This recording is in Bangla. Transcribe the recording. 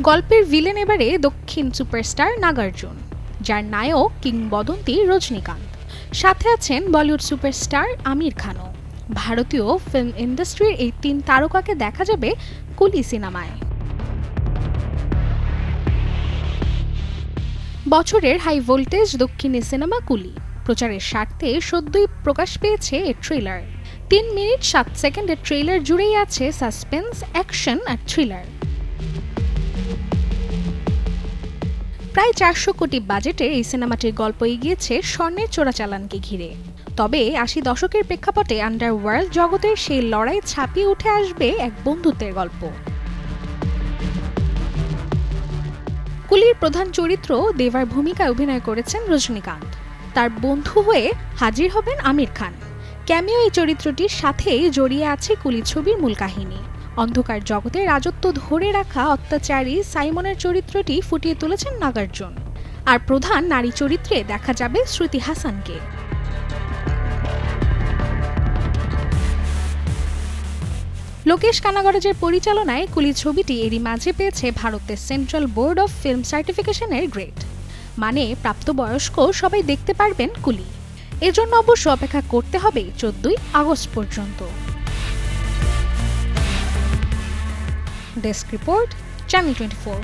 গল্পের ভিলেন এবারে দক্ষিণ সুপারস্টার নাগার্জুন, যার নায়ক কিংবদন্তি রজনীকান্ত। সাথে আছেন বলিউড সুপারস্টার আমির খানও। ভারতীয় ফিল্ম ইন্ডাস্ট্রির এই 3 তারকাকে দেখা যাবে কুলি সিনেমায়। বছরের হাই ভোল্টেজ দক্ষিণী সিনেমা কুলি প্রচারের স্বার্থে সদ্যই প্রকাশ পেয়েছে এর ট্রেলার। 3 মিনিট 7 সেকেন্ডের ট্রেলার জুড়েই আছে সাসপেন্স, অ্যাকশন আর থ্রিলার। প্রায় 400 কোটি বাজেটের এই সিনেমাটির গল্প এগিয়েছে স্বর্ণের চোরাচালানকে ঘিরে। তবে 80 দশকের প্রেক্ষাপটে আন্ডারওয়ার্ল্ড জগতের সেই লড়াই ছাপিয়ে উঠে আসবে এক বন্ধুত্বের গল্প। কুলির প্রধান চরিত্র দেবার ভূমিকায় অভিনয় করেছেন রজনীকান্ত। তার বন্ধু হয়ে হাজির হবেন আমির খান। ক্যামিও এই চরিত্রটির সাথেই জড়িয়ে আছে কুলি ছবির মূল কাহিনী। অন্ধকার জগতে রাজত্ব ধরে রাখা অত্যাচারী সাইমনের চরিত্রটি ফুটিয়ে তুলেছেন নাগার্জুন। আর প্রধান নারী চরিত্রে দেখা যাবে শ্রুতি হাসানকে। লোকেশ কানাগরাজের পরিচালনায় কুলি ছবিটি এরই মাঝে পেয়েছে ভারতের সেন্ট্রাল বোর্ড অফ ফিল্ম সার্টিফিকেশনের গ্রেড, মানে প্রাপ্তবয়স্ক সবাই দেখতে পারবেন কুলি। এজন্য অবশ্য অপেক্ষা করতে হবে 14 আগস্ট পর্যন্ত। Desk report, channel 24।